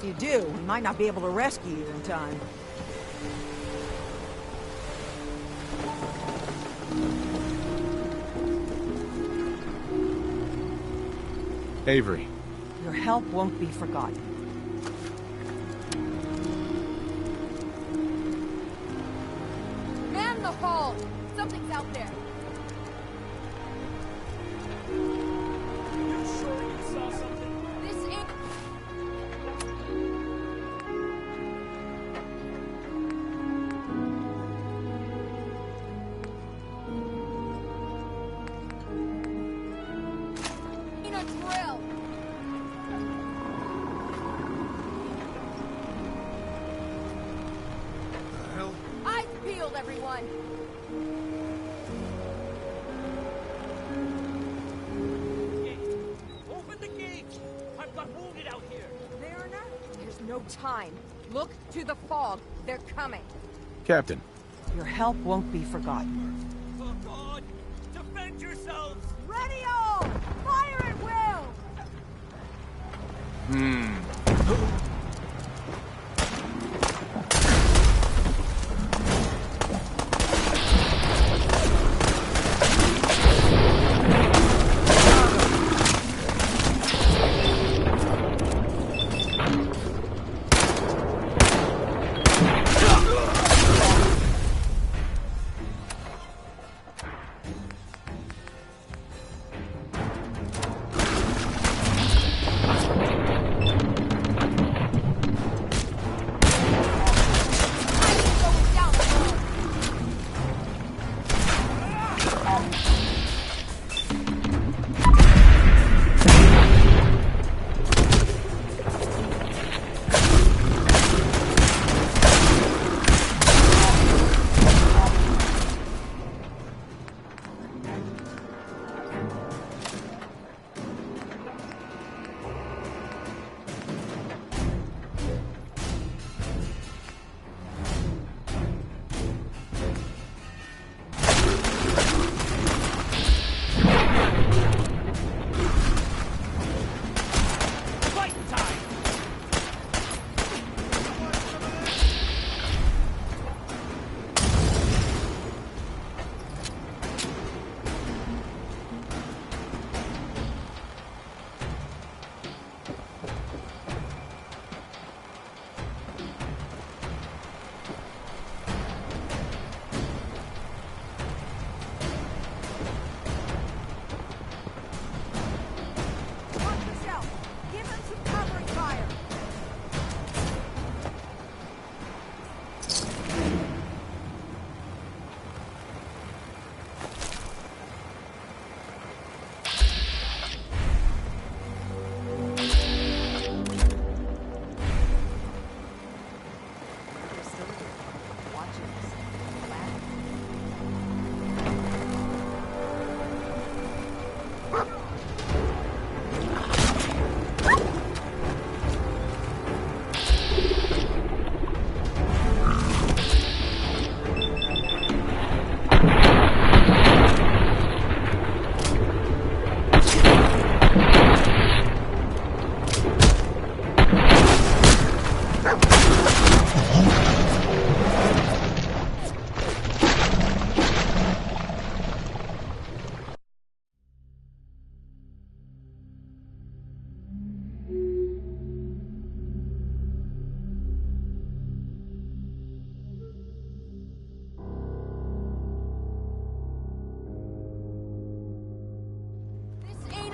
If you do, we might not be able to rescue you in time. Avery. Your help won't be forgotten. Man the hall! Something's out there! You sure you saw something? This ain't... ain't a drill! The hell? Eyes peeled, everyone! Open the gate! I've got wounded out here! Mariner, there's no time. Look to the fog. They're coming. Captain. Your help won't be forgotten. Oh God! Defend yourselves! Ready all! Fire at will!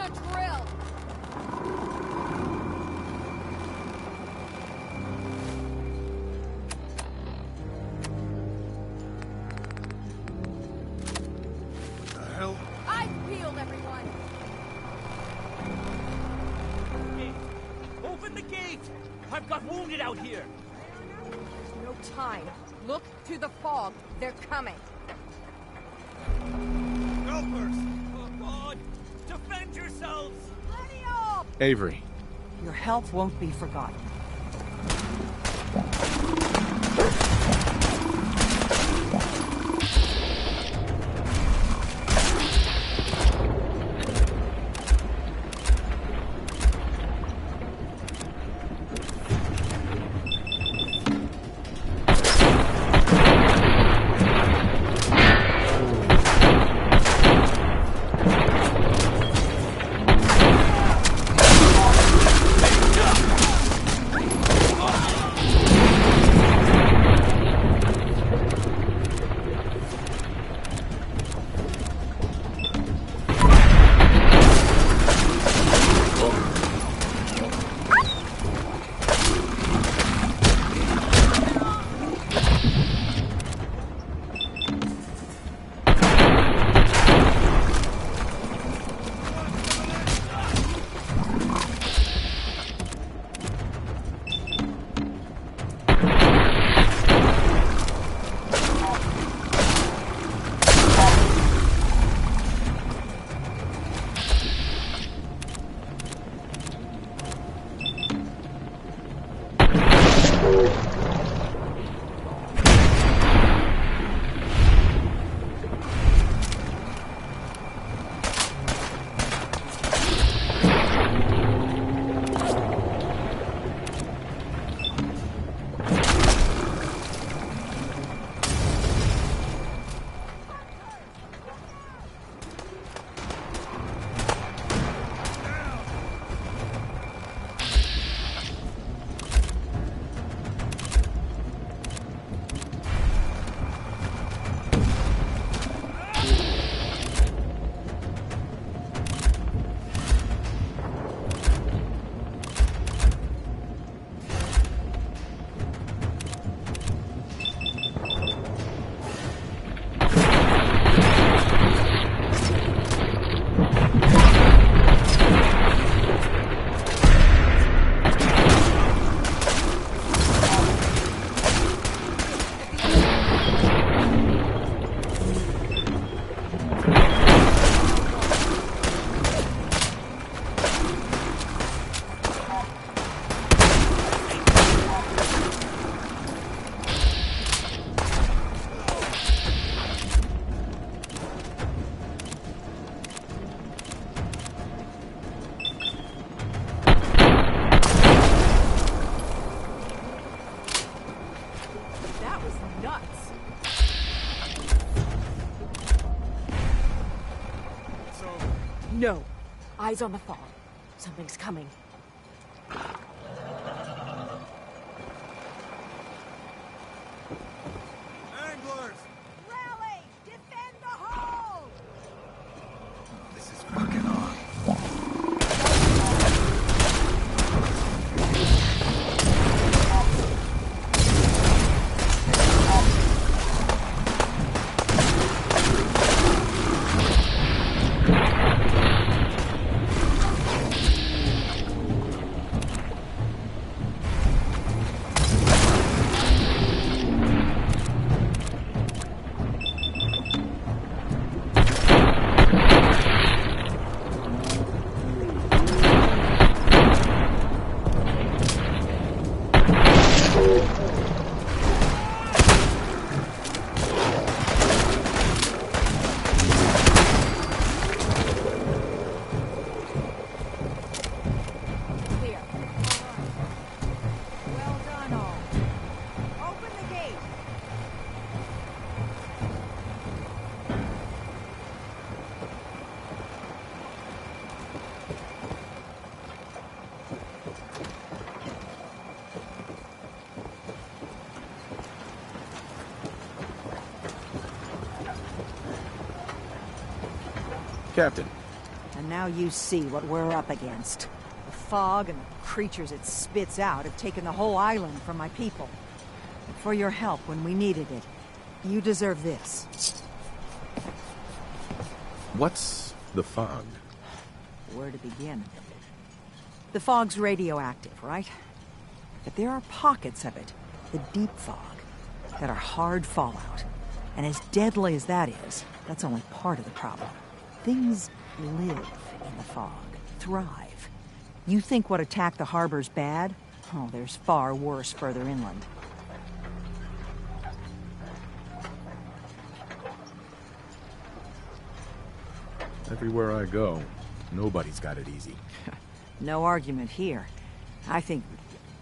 a drill! The hell? Eyes peeled, everyone! Gate. Open the gate! I've got wounded out here! There's no time. Look to the fog. They're coming. Help us! Oh, God! Defend yourselves! Ready all! Avery. Your help won't be forgotten. No. Eyes on the fog. Something's coming. Anglers! Rally! Defend the hole! This is fucking on. Clear. Well done, all. Open the gate. Captain, And now you see what we're up against. The fog and the creatures it spits out have taken the whole island from my people. And for your help when we needed it, you deserve this. what's the fog? Where to begin? The fog's radioactive, right? But there are pockets of it, the deep fog, that are hard fallout. And as deadly as that is, that's only part of the problem. Things live in the fog, thrive. You think what attacked the harbor's bad? Oh, there's far worse further inland. Everywhere I go, nobody's got it easy. No argument here. I think...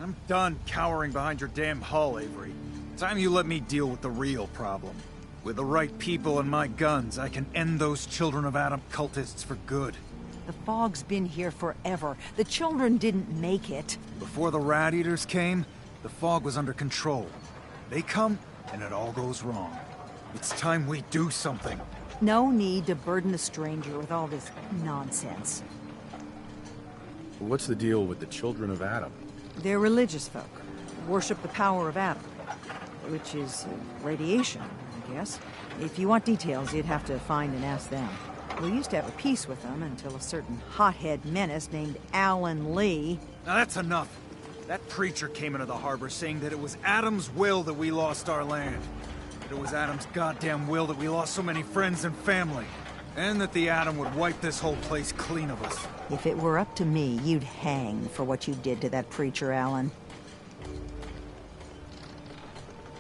I'm done cowering behind your damn hull, Avery. Time you let me deal with the real problem. With the right people and my guns, I can end those Children of Adam cultists for good. The fog's been here forever. The children didn't make it. Before the Rat Eaters came, the fog was under control. They come, and it all goes wrong. It's time we do something. No need to burden the stranger with all this nonsense. What's the deal with the Children of Adam? They're religious folk. Worship the power of Adam. Which is radiation, I guess. If you want details, you'd have to find and ask them. We used to have a peace with them until a certain hothead menace named Alan Lee... Now that's enough. That preacher came into the harbor saying that it was Adam's will that we lost our land. That it was Adam's goddamn will that we lost so many friends and family. And that the Atom would wipe this whole place clean of us. If it were up to me, you'd hang for what you did to that preacher, Alan.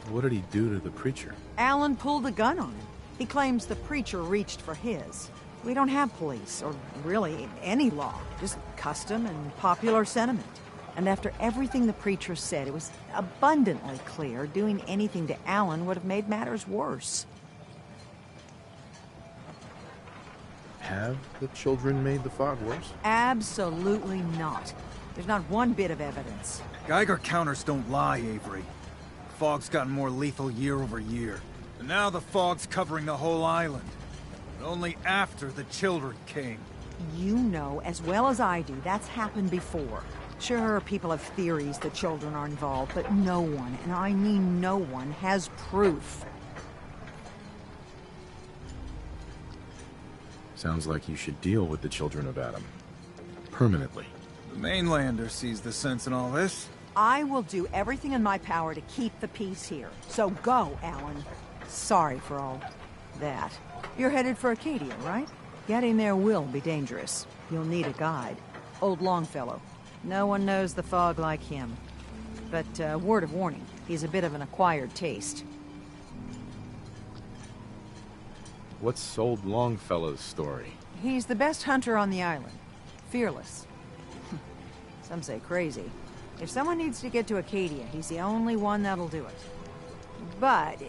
What did he do to the preacher? Alan pulled a gun on him. He claims the preacher reached for his. We don't have police, or really any law, just custom and popular sentiment. And after everything the preacher said, it was abundantly clear doing anything to Alan would have made matters worse. Have the children made the fog worse? Absolutely not. There's not one bit of evidence. Geiger counters don't lie, Avery. The fog's gotten more lethal year over year. And now the fog's covering the whole island. But only after the children came. You know as well as I do that's happened before. Sure, people have theories that children are involved, but no one, and I mean no one, has proof. Sounds like you should deal with the children of Adam. Permanently. The mainlander sees the sense in all this. I will do everything in my power to keep the peace here. So go, Alan. Sorry for all that. You're headed for Acadia, right? Getting there will be dangerous. You'll need a guide. Old Longfellow. No one knows the fog like him. But, word of warning, he's a bit of an acquired taste. What's old Longfellow's story? He's the best hunter on the island. Fearless. Some say crazy. If someone needs to get to Acadia, he's the only one that'll do it. But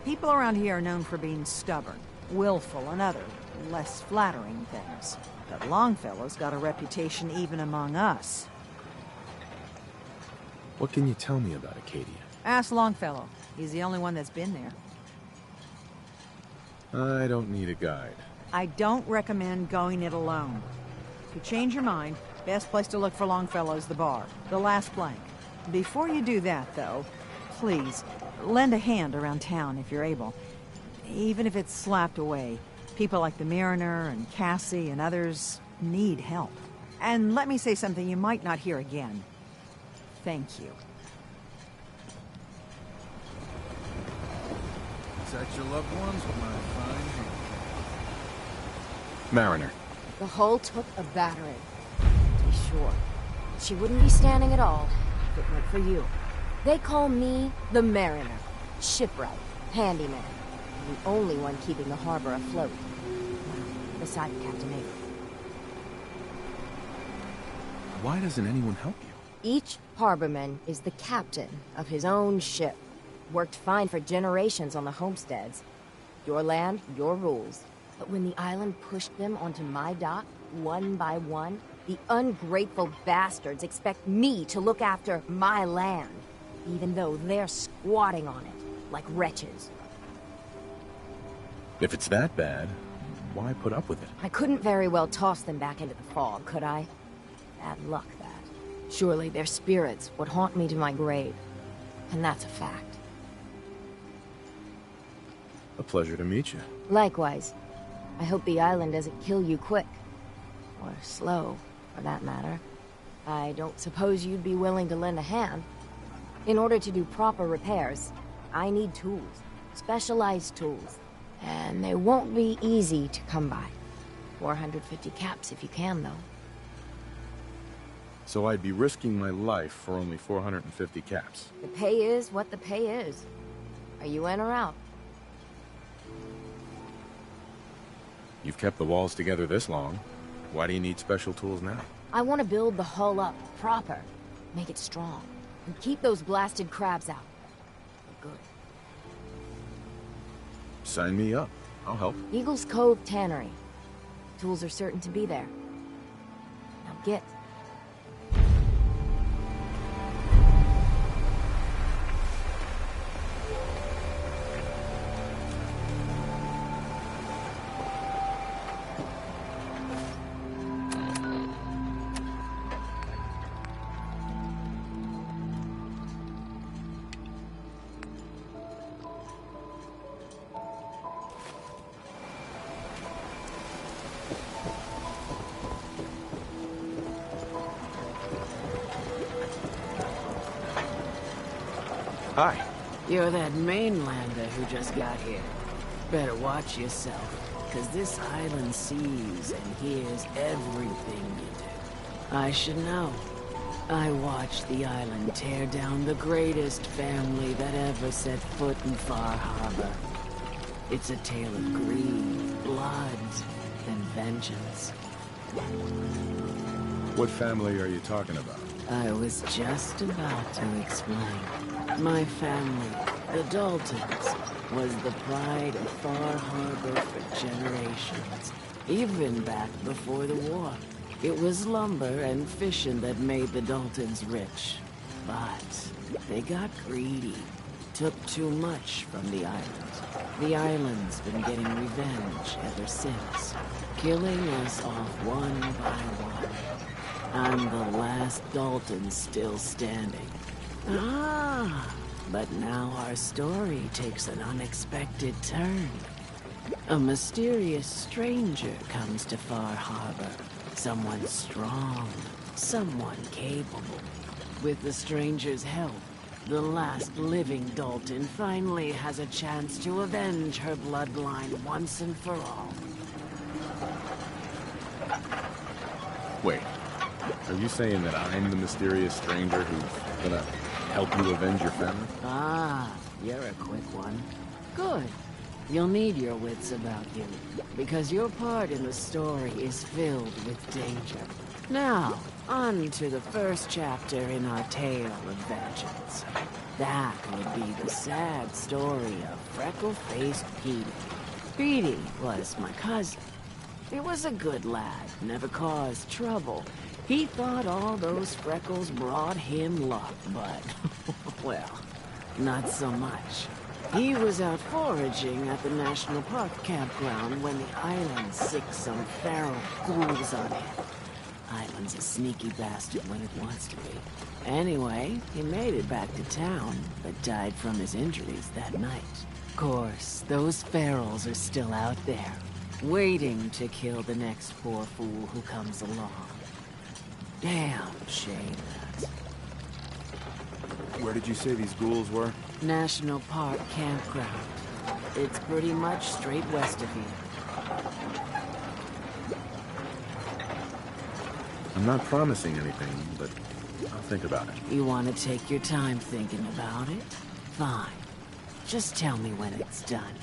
people around here are known for being stubborn, willful, and other, less flattering things. But Longfellow's got a reputation even among us. What can you tell me about Acadia? Ask Longfellow. He's the only one that's been there. I don't need a guide. I don't recommend going it alone. If you change your mind, best place to look for Longfellow's the bar, the last plank. Before you do that, though, please, lend a hand around town if you're able. Even if it's slapped away. People like the Mariner and Cassie and others need help. And let me say something you might not hear again. Thank you. Protect your loved ones with my fine hand. Mariner. The hull took a battering. To be sure. She wouldn't be standing at all if it weren't for you. They call me the Mariner. Shipwright. Handyman. The only one keeping the harbor afloat. Well, beside Captain Avery. Why doesn't anyone help you? Each harborman is the captain of his own ship. Worked fine for generations on the homesteads. Your land, your rules. But when the island pushed them onto my dock, one by one, the ungrateful bastards expect me to look after my land, even though they're squatting on it, like wretches. If it's that bad, why put up with it? I couldn't very well toss them back into the fog, could I? Bad luck, that. Surely their spirits would haunt me to my grave. And that's a fact. A pleasure to meet you. Likewise. I hope the island doesn't kill you quick. Or slow, for that matter. I don't suppose you'd be willing to lend a hand. In order to do proper repairs, I need tools. Specialized tools. And they won't be easy to come by. 450 caps if you can, though. So I'd be risking my life for only 450 caps. The pay is what the pay is. Are you in or out? You've kept the walls together this long. Why do you need special tools now? I want to build the hull up, proper. Make it strong. And keep those blasted crabs out. For good. Sign me up. I'll help. Eagle's Cove Tannery. Tools are certain to be there. Now get. Hi. You're that mainlander who just got here. Better watch yourself, because this island sees and hears everything you do. I should know. I watched the island tear down the greatest family that ever set foot in Far Harbor. It's a tale of greed, blood, and vengeance. What family are you talking about? I was just about to explain. My family, the Daltons, was the pride of Far Harbor for generations. Even back before the war. It was lumber and fishing that made the Daltons rich. But they got greedy. Took too much from the island. The island's been getting revenge ever since. Killing us off one by one. I'm the last Dalton still standing. Ah, but now our story takes an unexpected turn. A mysterious stranger comes to Far Harbor. Someone strong, someone capable. With the stranger's help, the last living Dalton finally has a chance to avenge her bloodline once and for all. Wait, are you saying that I'm the mysterious stranger who's gonna help you avenge your family? Ah, you're a quick one. Good. You'll need your wits about you, because your part in the story is filled with danger. Now, on to the first chapter in our tale of vengeance. That would be the sad story of freckle-faced Petey. Petey was my cousin. He was a good lad, never caused trouble. He thought all those freckles brought him luck, but, well, not so much. He was out foraging at the National Park campground when the island sicked some feral ghouls on him. Island's a sneaky bastard when it wants to be. Anyway, he made it back to town, but died from his injuries that night. Of course, those ferals are still out there, waiting to kill the next poor fool who comes along. Damn shame, that. Where did you say these ghouls were? National Park campground. It's pretty much straight west of here. I'm not promising anything, but I'll think about it. You want to take your time thinking about it? Fine. Just tell me when it's done.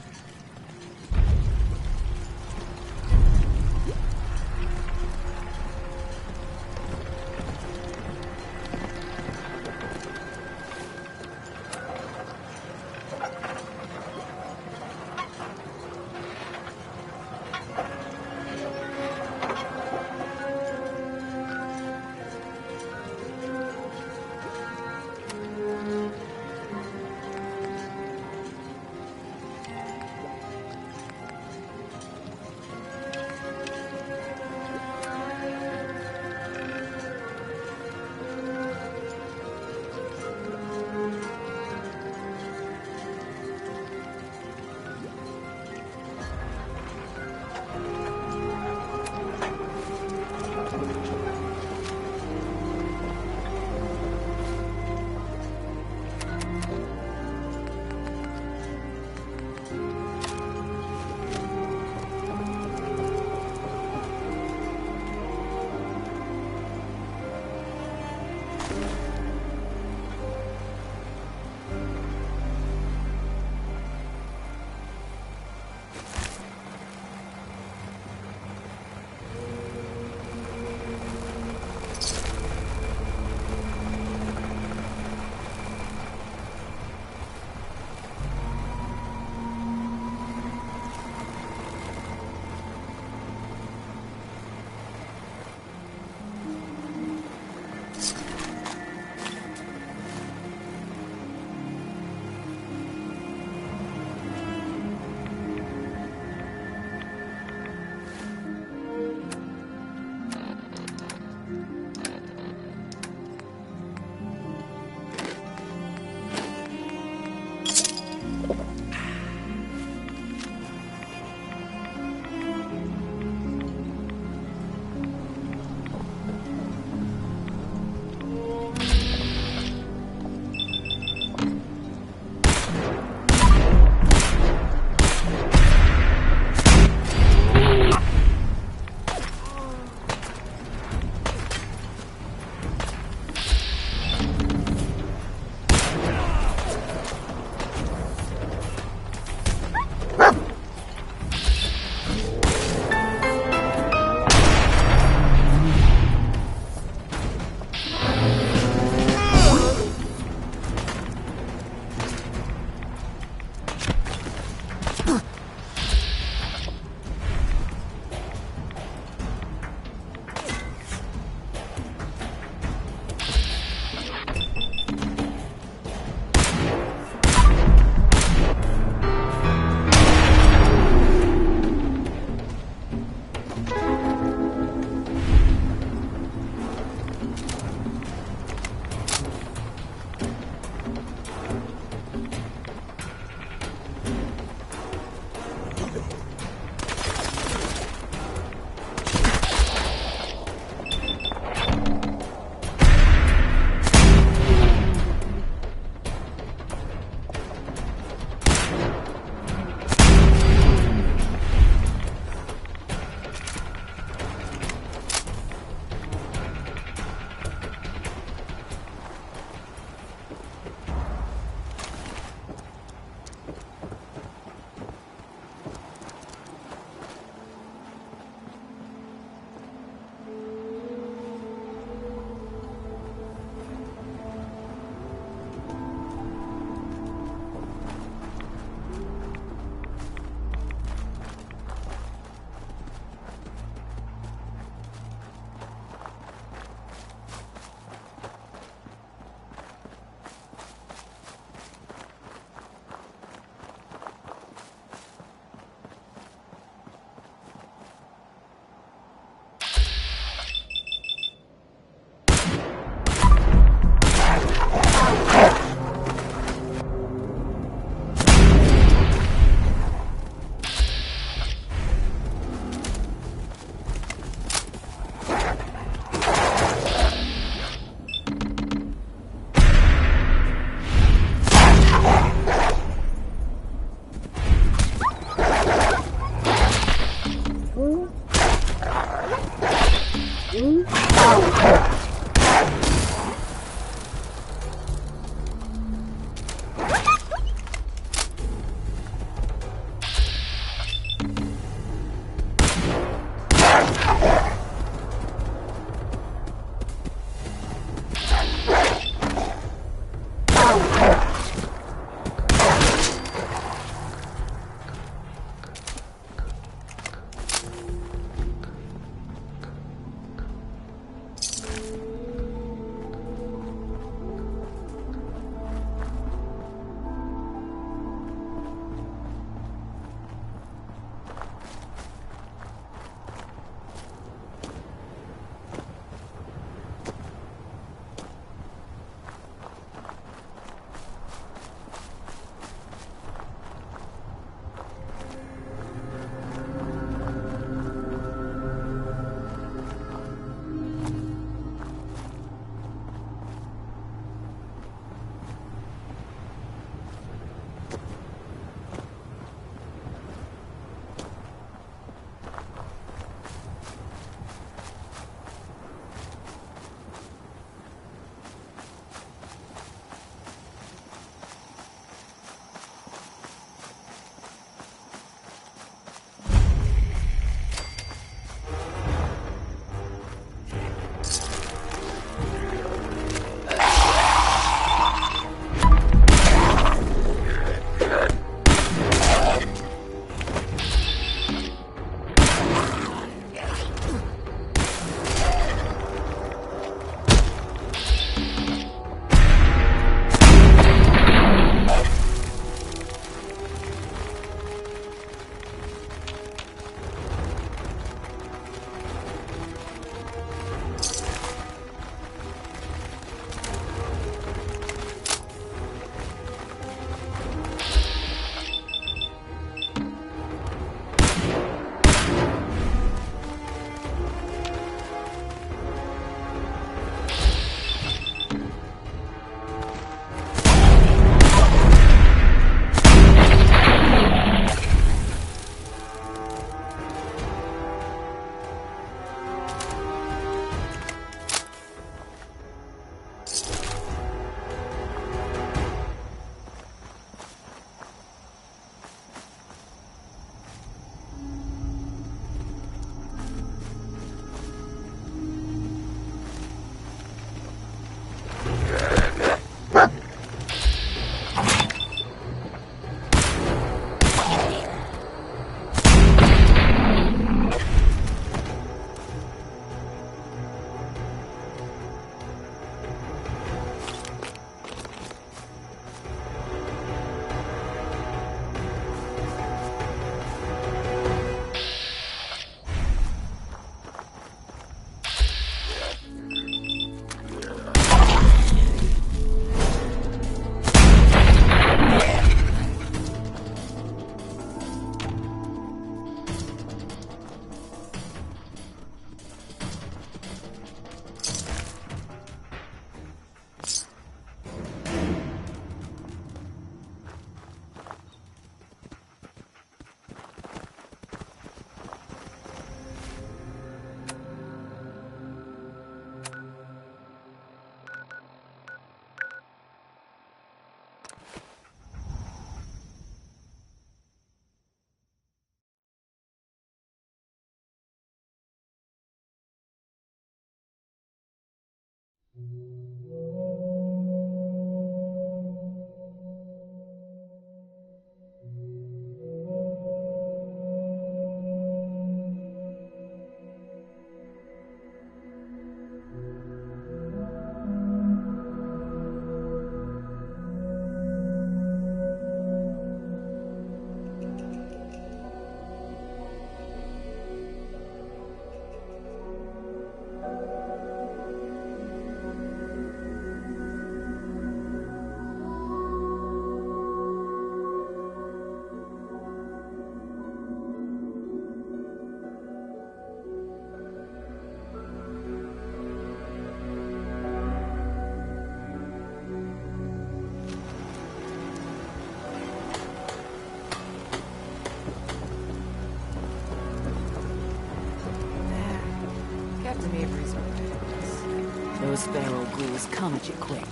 those feral ghouls come at you quick.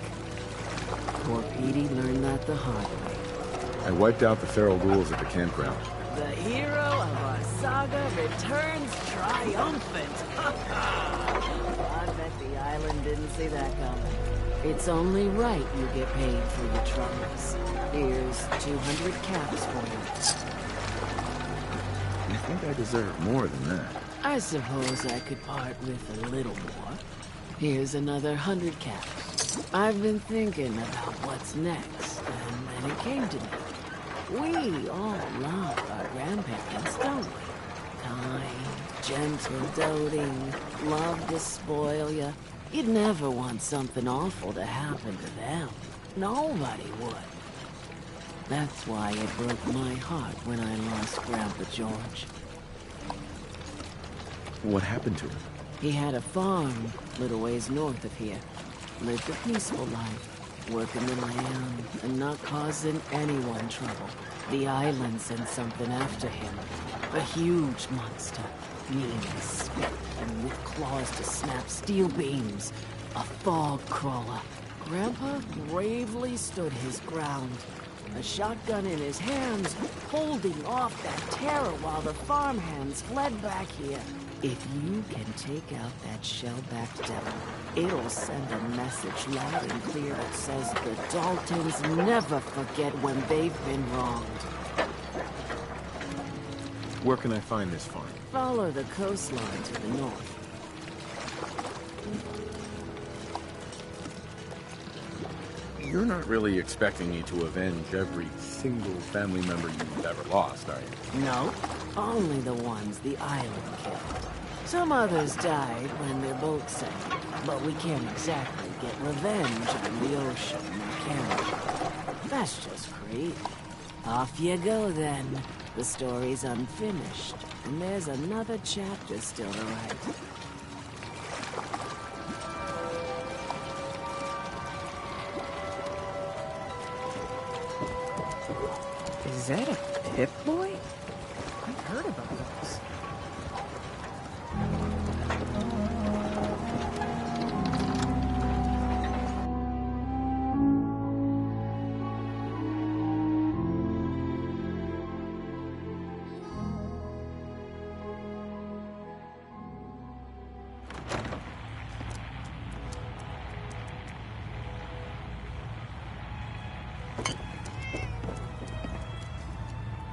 Poor Petey learned that the hard way. I wiped out the feral ghouls at the campground. The hero of our saga returns triumphant. I bet the island didn't see that coming. It's only right you get paid for your troubles. Here's 200 caps for you. I think I deserve more than that. I suppose I could part with a little more. Here's another 100 caps. I've been thinking about what's next, and then it came to me. We all love our grandparents, don't we? Kind, gentle, doting, love to spoil ya. You'd never want something awful to happen to them. Nobody would. That's why it broke my heart when I lost Grandpa George. What happened to him? He had a farm, little ways north of here. Lived a peaceful life, working the land and not causing anyone trouble. The island sent something after him. A huge monster, mean as spit and with claws to snap steel beams. A fog crawler. Grandpa bravely stood his ground. A shotgun in his hands, holding off that terror while the farmhands fled back here. If you can take out that shell-backed devil, it'll send a message loud and clear that says the Daltons never forget when they've been wronged. Where can I find this farm? Follow the coastline to the north. You're not really expecting me to avenge every single family member you've ever lost, are you? No, only the ones the island killed. Some others died when their boat sank, but we can't exactly get revenge on the ocean, can we? That's just crazy. Off you go then. The story's unfinished, and there's another chapter still to write. Is that a Pip-Boy? I've heard about those.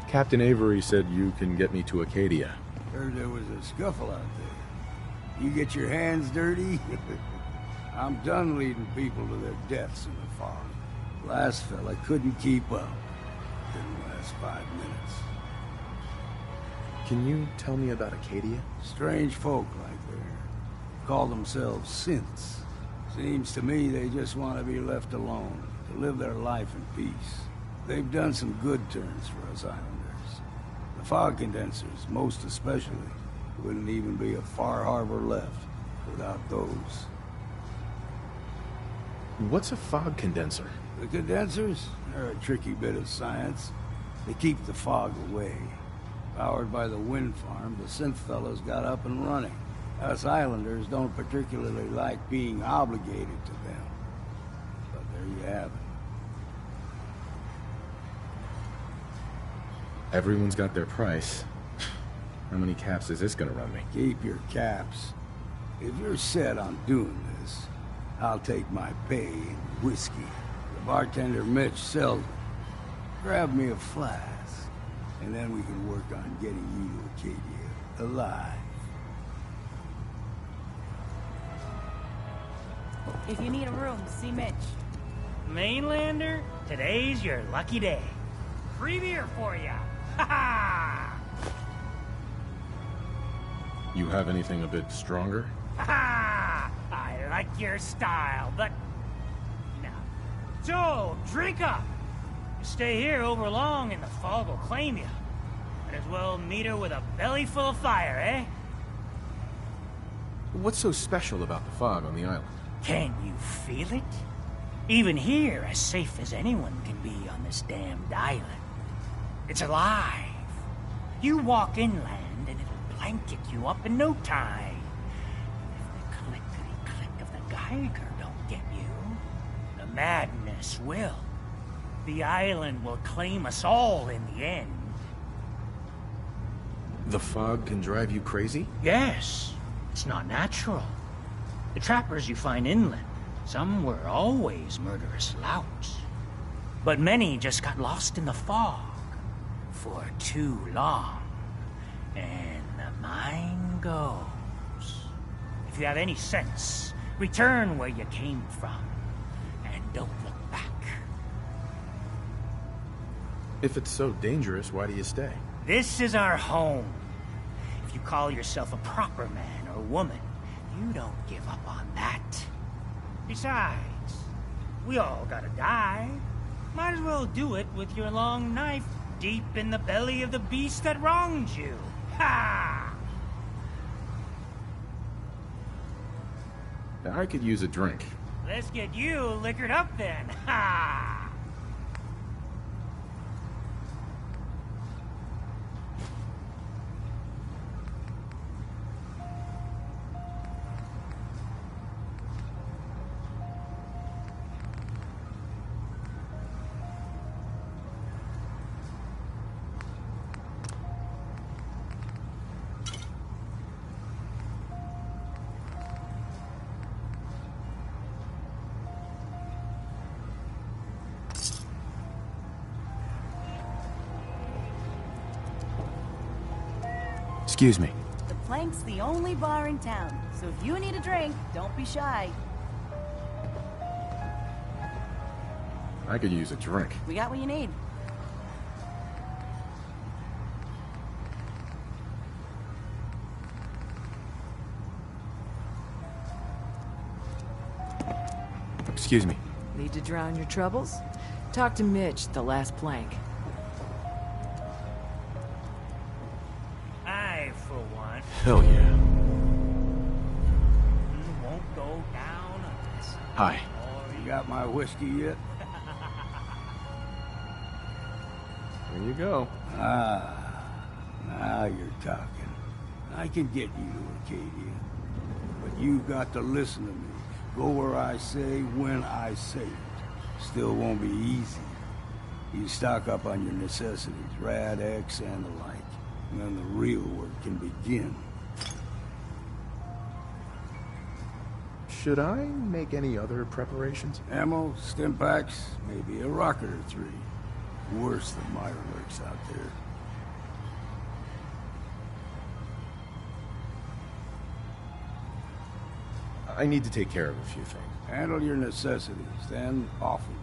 Captain Avery said you can get me to Acadia. Heard there was a scuffle out there. You get your hands dirty? I'm done leading people to their deaths in the fog. Last fella couldn't keep up. Didn't last 5 minutes. Can you tell me about Acadia? Strange folk like there. Call themselves synths. Seems to me they just want to be left alone, to live their life in peace. They've done some good turns for us islanders. The fog condensers, most especially, wouldn't even be a far harbor left without those. What's a fog condenser? The condensers are a tricky bit of science. They keep the fog away. Powered by the wind farm, the synth fellows got up and running. Us islanders don't particularly like being obligated to them. But there you have it. Everyone's got their price. How many caps is this gonna run me? Keep your caps. If you're set on doing this, I'll take my pay in whiskey. The bartender Mitch sells it. Grab me a flask, and then we can work on getting you to Acadia alive. If you need a room, see Mitch. Mainlander, today's your lucky day. Free beer for ya. Ha ha! You have anything a bit stronger? Ha ha! I like your style, but no. So, drink up. You stay here over long and the fog will claim you. Might as well meet her with a belly full of fire, eh? What's so special about the fog on the island? Can you feel it? Even here, as safe as anyone can be on this damned island. It's alive. You walk inland and it'll blanket you up in no time. If the clickety-click of the tiger don't get you, the madness will. The island will claim us all in the end. The fog can drive you crazy? Yes, it's not natural. The trappers you find inland, some were always murderous louts. But many just got lost in the fog for too long. And the mind goes. If you have any sense, return where you came from, and don't look back. If it's so dangerous, why do you stay? This is our home. If you call yourself a proper man or woman, you don't give up on that. Besides, we all gotta die. Might as well do it with your long knife deep in the belly of the beast that wronged you. Ha! I could use a drink. Let's get you liquored up then. Ha! Excuse me. The Plank's the only bar in town, so if you need a drink, don't be shy. I could use a drink. We got what you need. Excuse me. Need to drown your troubles? Talk to Mitch, the last plank. I, for one, Hell yeah. won't go down unless Hi. You got my whiskey yet? There you go. Ah, now you're talking. I can get you to Acadia. But you've got to listen to me. Go where I say, when I say it. Still won't be easy. You stock up on your necessities, Rad X and the like. And then the real work can begin. Should I make any other preparations? Ammo, stim packs, maybe a rocket or three. Worse than my lurks out there. I need to take care of a few things. Handle your necessities, then off with you.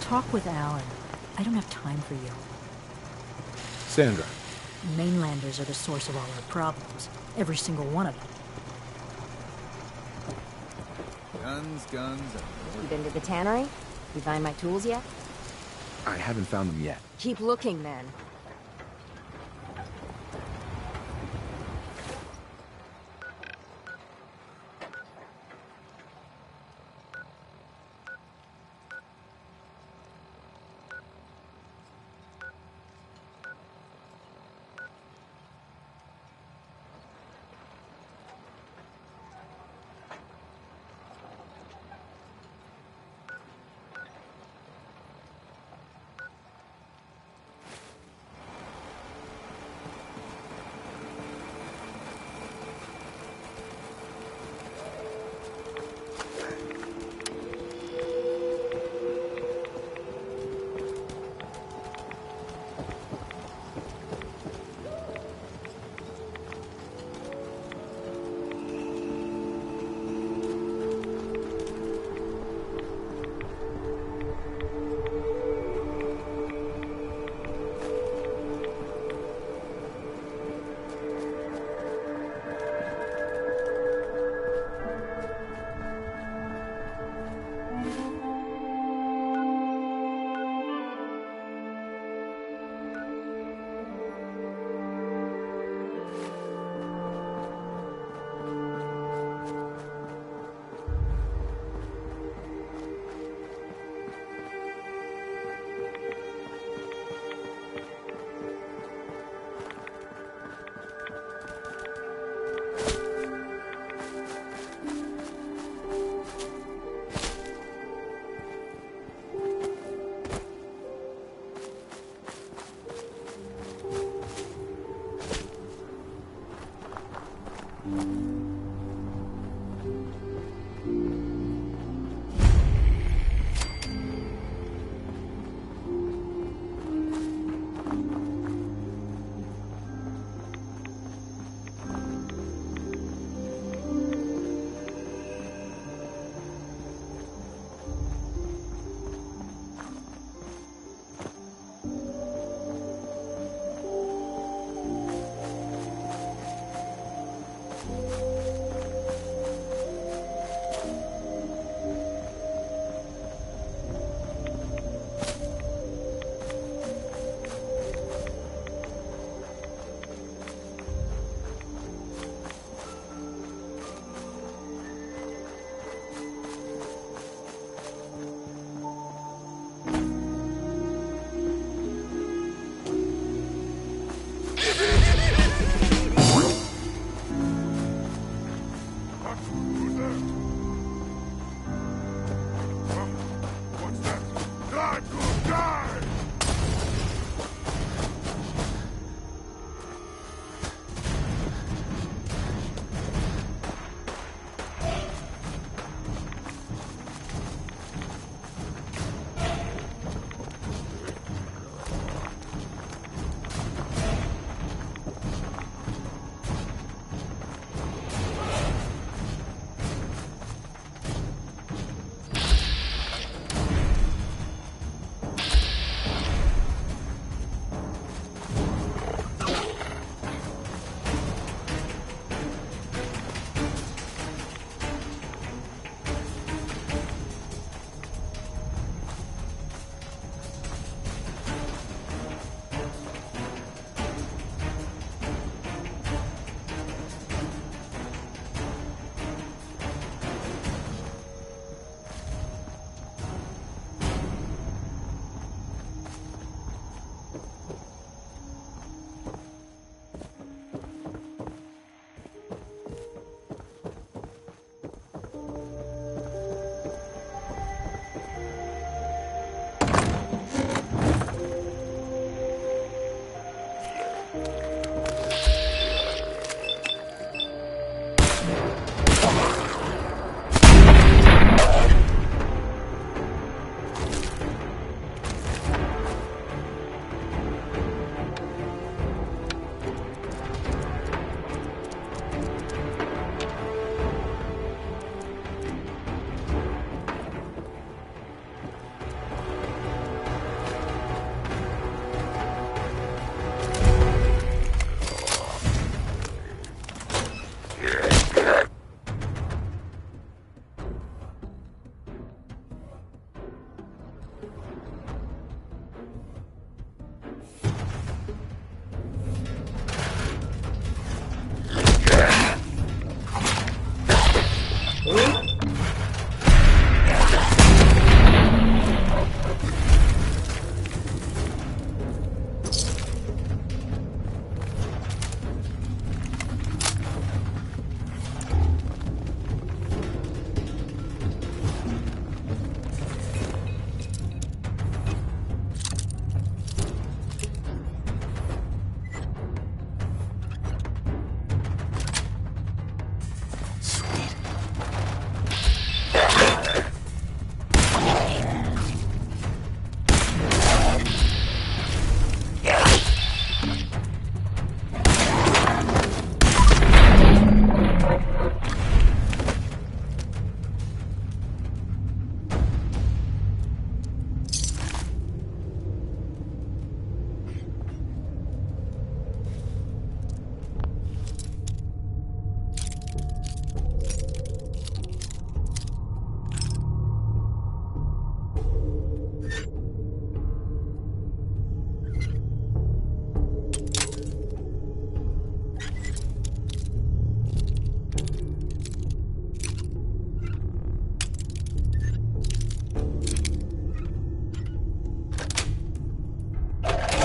Talk with Alan. I don't have time for you. Sandra. Mainlanders are the source of all our problems. Every single one of them. Guns, guns, You been to the tannery? You find my tools yet? I haven't found them yet. Keep looking, then.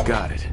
Got it.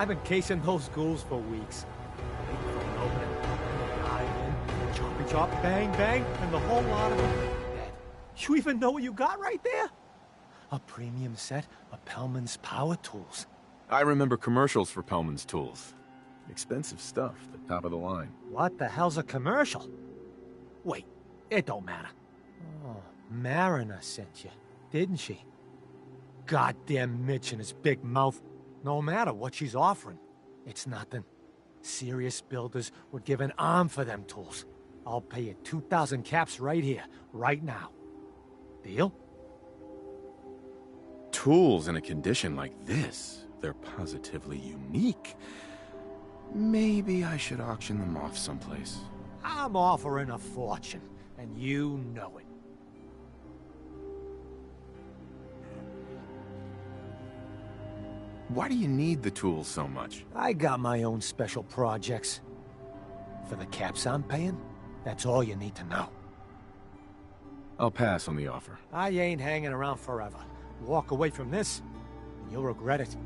I've been casing those ghouls for weeks. Waiting for an opening, dive in, choppy chop, bang bang, and the whole lot of them dead. You even know what you got right there? A premium set of Pellman's power tools. I remember commercials for Pellman's tools. Expensive stuff, the top of the line. What the hell's a commercial? Wait, it don't matter. Oh, Mariner sent you, didn't she? Goddamn Mitch and his big mouth. No matter what she's offering, it's nothing. Serious builders would give an arm for them tools. I'll pay you 2,000 caps right here, right now. Deal? Tools in a condition like this, they're positively unique. Maybe I should auction them off someplace. I'm offering a fortune, and you know it. Why do you need the tools so much? I got my own special projects. For the caps I'm paying, that's all you need to know. I'll pass on the offer. I ain't hanging around forever. Walk away from this, and you'll regret it.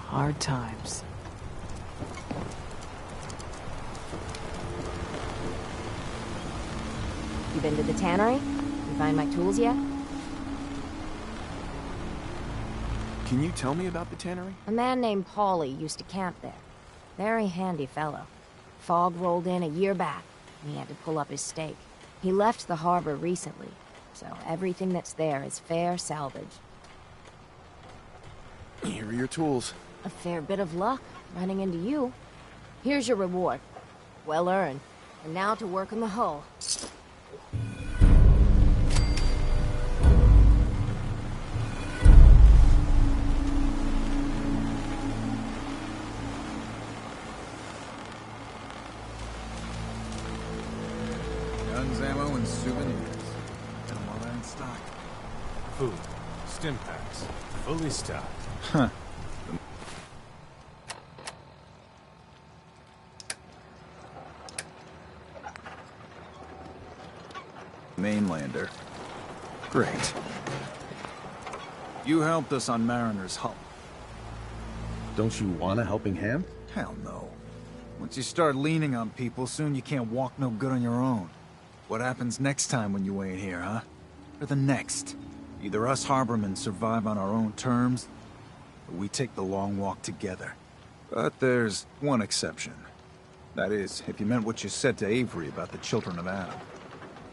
Hard times. You been to the tannery? You find my tools yet? Can you tell me about the tannery? A man named Paulie used to camp there. Very handy fellow. Fog rolled in a year back. He had to pull up his stake. He left the harbor recently, so everything that's there is fair salvage. Here are your tools. A fair bit of luck running into you. Here's your reward. Well earned. And now to work on the hull. Guns, ammo, and souvenirs. Got them all that in stock. Food, stim packs, fully stocked. Huh. Mainlander. Great. You helped us on Mariner's hull. Don't you want a helping hand? Hell no. Once you start leaning on people, soon you can't walk no good on your own. What happens next time when you ain't here, huh? Or the next? Either us harbormen survive on our own terms, or we take the long walk together. But there's one exception. That is, if you meant what you said to Avery about the Children of Adam.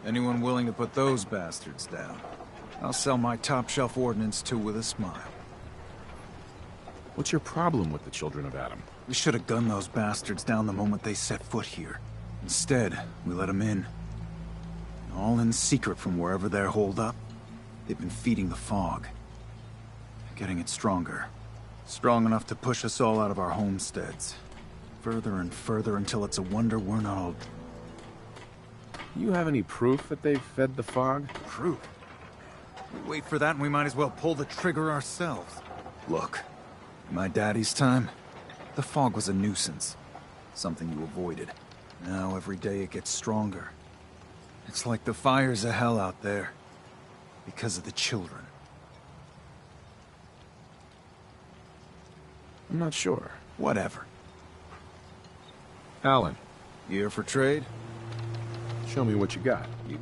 Anyone willing to put those bastards down, I'll sell my top-shelf ordnance to with a smile. What's your problem with the Children of Adam? We should have gunned those bastards down the moment they set foot here. Instead, we let them in. All in secret from wherever they're holed up. They've been feeding the fog. Getting it stronger. Strong enough to push us all out of our homesteads. Further and further until it's a wonder we're not all... You have any proof that they've fed the fog? Proof? We wait for that and we might as well pull the trigger ourselves. Look, in my daddy's time, the fog was a nuisance. Something you avoided. Now every day it gets stronger. It's like the fires of hell out there. Because of the children. I'm not sure. Whatever. Alan, You here for trade? show me what you got. You